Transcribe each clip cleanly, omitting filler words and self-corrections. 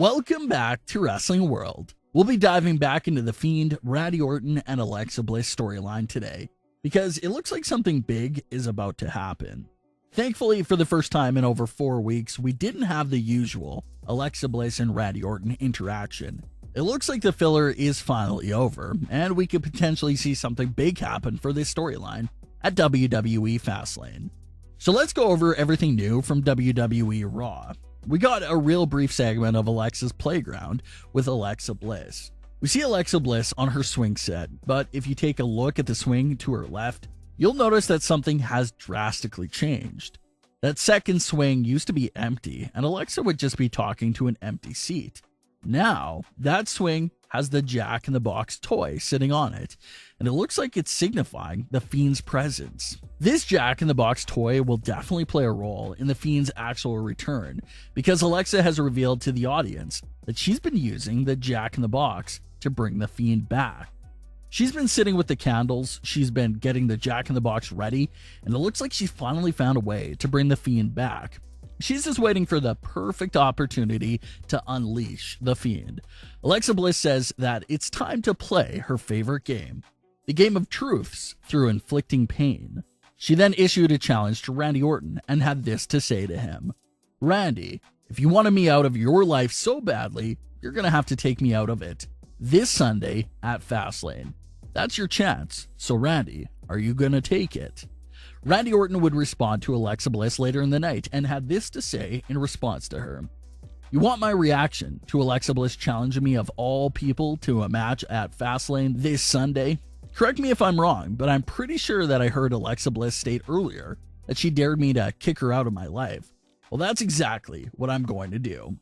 Welcome back to Wrestling World. We'll be diving back into the Fiend, Randy Orton, and Alexa Bliss storyline today, because it looks like something big is about to happen. Thankfully, for the first time in over 4 weeks, we didn't have the usual Alexa Bliss and Randy Orton interaction. It looks like the filler is finally over, and we could potentially see something big happen for this storyline at WWE Fastlane. So let's go over everything new from WWE Raw. We got a real brief segment of Alexa's playground with Alexa Bliss. We see Alexa Bliss on her swing set, but if you take a look at the swing to her left, you'll notice that something has drastically changed. That second swing used to be empty, and Alexa would just be talking to an empty seat. Now, that swing has the Jack in the Box toy sitting on it, and it looks like it's signifying the Fiend's presence. This Jack in the Box toy will definitely play a role in the Fiend's actual return, because Alexa has revealed to the audience that she's been using the Jack in the Box to bring the Fiend back. She's been sitting with the candles, she's been getting the Jack in the Box ready, and it looks like she's finally found a way to bring the Fiend back. She's just waiting for the perfect opportunity to unleash the Fiend. Alexa Bliss says that it's time to play her favorite game, the game of truths through inflicting pain. She then issued a challenge to Randy Orton and had this to say to him: "Randy, if you wanted me out of your life so badly, you're going to have to take me out of it this Sunday at Fastlane. That's your chance. So Randy, are you going to take it?" Randy Orton would respond to Alexa Bliss later in the night and had this to say in response to her: "You want my reaction to Alexa Bliss challenging me of all people to a match at Fastlane this Sunday? Correct me if I'm wrong, but I'm pretty sure that I heard Alexa Bliss state earlier that she dared me to kick her out of my life. Well, that's exactly what I'm going to do."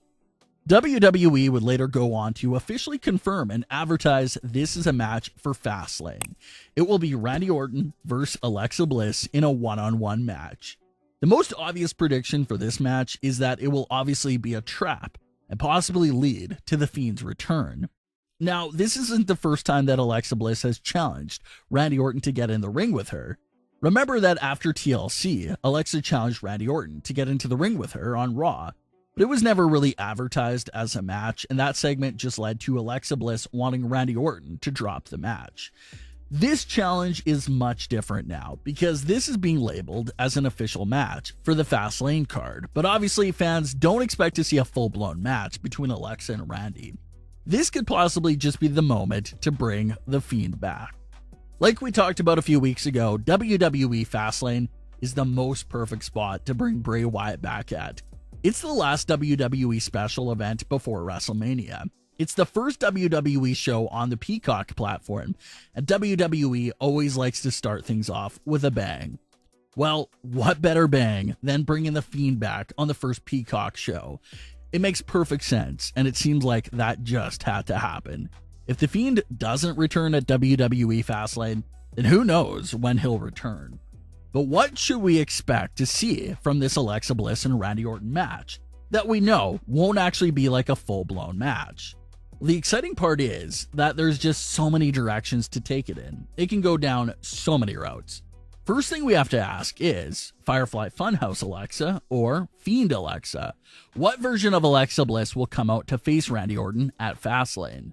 WWE would later go on to officially confirm and advertise this is a match for Fastlane. It will be Randy Orton versus Alexa Bliss in a one-on-one match. The most obvious prediction for this match is that it will obviously be a trap and possibly lead to the Fiend's return. Now, this isn't the first time that Alexa Bliss has challenged Randy Orton to get in the ring with her. Remember that after TLC, Alexa challenged Randy Orton to get into the ring with her on Raw, but it was never really advertised as a match, and that segment just led to Alexa Bliss wanting Randy Orton to drop the match. This challenge is much different now, because this is being labeled as an official match for the Fastlane card, but obviously fans don't expect to see a full-blown match between Alexa and Randy. This could possibly just be the moment to bring the Fiend back. Like we talked about a few weeks ago, WWE Fastlane is the most perfect spot to bring Bray Wyatt back at. It's the last WWE special event before WrestleMania. It's the first WWE show on the Peacock platform, and WWE always likes to start things off with a bang. Well, what better bang than bringing the Fiend back on the first Peacock show? It makes perfect sense, and it seems like that just had to happen. If the Fiend doesn't return at WWE Fastlane, then who knows when he'll return. But what should we expect to see from this Alexa Bliss and Randy Orton match that we know won't actually be like a full-blown match? The exciting part is that there's just so many directions to take it in. It can go down so many routes. First thing we have to ask is, Firefly Funhouse Alexa or Fiend Alexa? What version of Alexa Bliss will come out to face Randy Orton at Fastlane?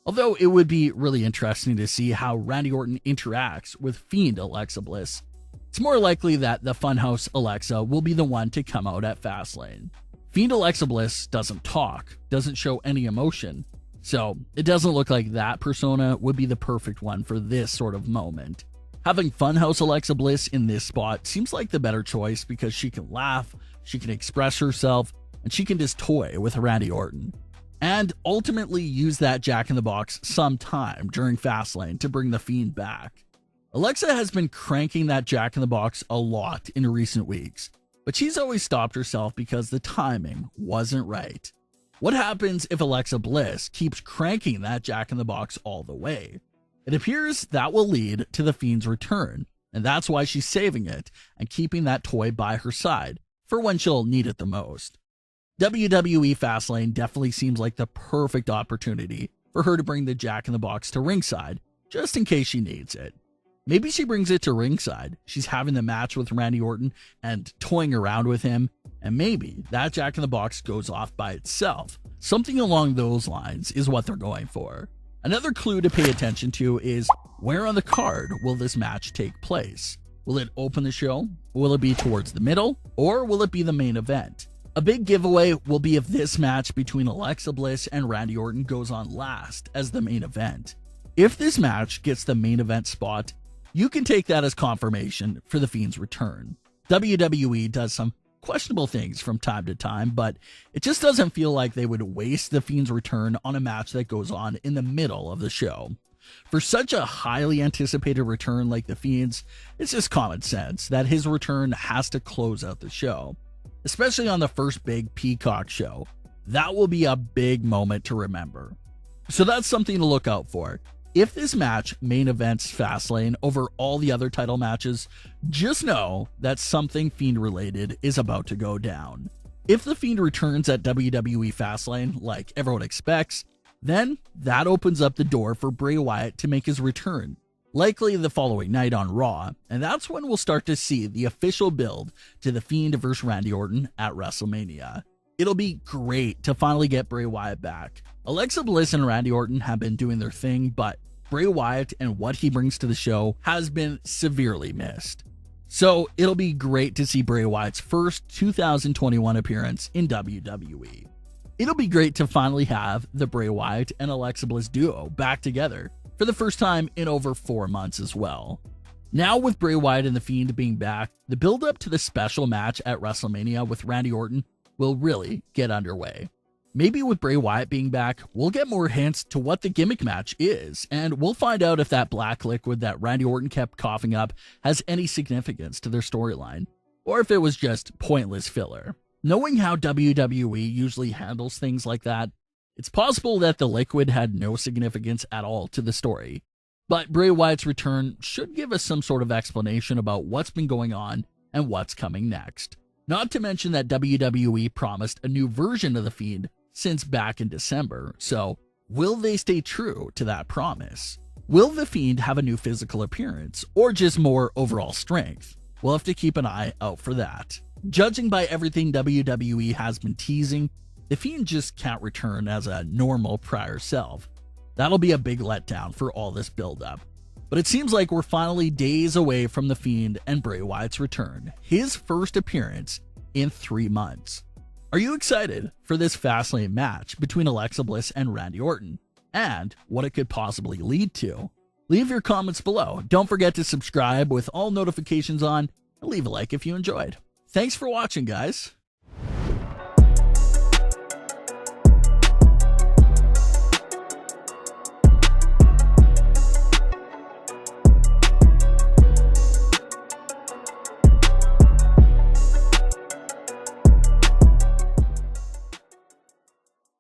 Although it would be really interesting to see how Randy Orton interacts with Fiend Alexa Bliss, it's more likely that the Funhouse Alexa will be the one to come out at Fastlane. Fiend Alexa Bliss doesn't talk, doesn't show any emotion, so it doesn't look like that persona would be the perfect one for this sort of moment. Having Funhouse Alexa Bliss in this spot seems like the better choice because she can laugh, she can express herself, and she can just toy with Randy Orton. And ultimately use that Jack in the Box sometime during Fastlane to bring the Fiend back. Alexa has been cranking that Jack in the Box a lot in recent weeks, but she's always stopped herself because the timing wasn't right. What happens if Alexa Bliss keeps cranking that Jack in the Box all the way? It appears that will lead to the Fiend's return, and that's why she's saving it and keeping that toy by her side for when she'll need it the most. WWE Fastlane definitely seems like the perfect opportunity for her to bring the Jack in the Box to ringside, just in case she needs it. Maybe she brings it to ringside. She's having the match with Randy Orton and toying around with him, and maybe that Jack in the Box goes off by itself. Something along those lines is what they're going for. Another clue to pay attention to is where on the card will this match take place? Will it open the show? Will it be towards the middle? Or will it be the main event? A big giveaway will be if this match between Alexa Bliss and Randy Orton goes on last as the main event. If this match gets the main event spot, you can take that as confirmation for The Fiend's return. WWE does some questionable things from time to time, but it just doesn't feel like they would waste The Fiend's return on a match that goes on in the middle of the show. For such a highly anticipated return like The Fiend's, it's just common sense that his return has to close out the show, especially on the first big Peacock show. That will be a big moment to remember. So that's something to look out for. If this match main events Fastlane over all the other title matches, just know that something Fiend related is about to go down. If The Fiend returns at WWE Fastlane like everyone expects, then that opens up the door for Bray Wyatt to make his return, likely the following night on Raw, and that's when we'll start to see the official build to The Fiend vs. Randy Orton at WrestleMania. It'll be great to finally get Bray Wyatt back. Alexa Bliss and Randy Orton have been doing their thing, but Bray Wyatt and what he brings to the show has been severely missed. So it'll be great to see Bray Wyatt's first 2021 appearance in WWE. It'll be great to finally have the Bray Wyatt and Alexa Bliss duo back together for the first time in over 4 months as well. Now with Bray Wyatt and The Fiend being back, the build up to the special match at WrestleMania with Randy Orton will really get underway. Maybe with Bray Wyatt being back, we'll get more hints to what the gimmick match is, and we'll find out if that black liquid that Randy Orton kept coughing up has any significance to their storyline, or if it was just pointless filler. Knowing how WWE usually handles things like that, it's possible that the liquid had no significance at all to the story. But Bray Wyatt's return should give us some sort of explanation about what's been going on and what's coming next. Not to mention that WWE promised a new version of The Fiend since back in December, so will they stay true to that promise? Will The Fiend have a new physical appearance, or just more overall strength? We'll have to keep an eye out for that. Judging by everything WWE has been teasing, The Fiend just can't return as a normal prior self. That'll be a big letdown for all this build-up. But it seems like we're finally days away from The Fiend and Bray Wyatt's return, his first appearance in 3 months. Are you excited for this Fastlane match between Alexa Bliss and Randy Orton, and what it could possibly lead to? Leave your comments below. Don't forget to subscribe with all notifications on, and leave a like if you enjoyed. Thanks for watching, guys.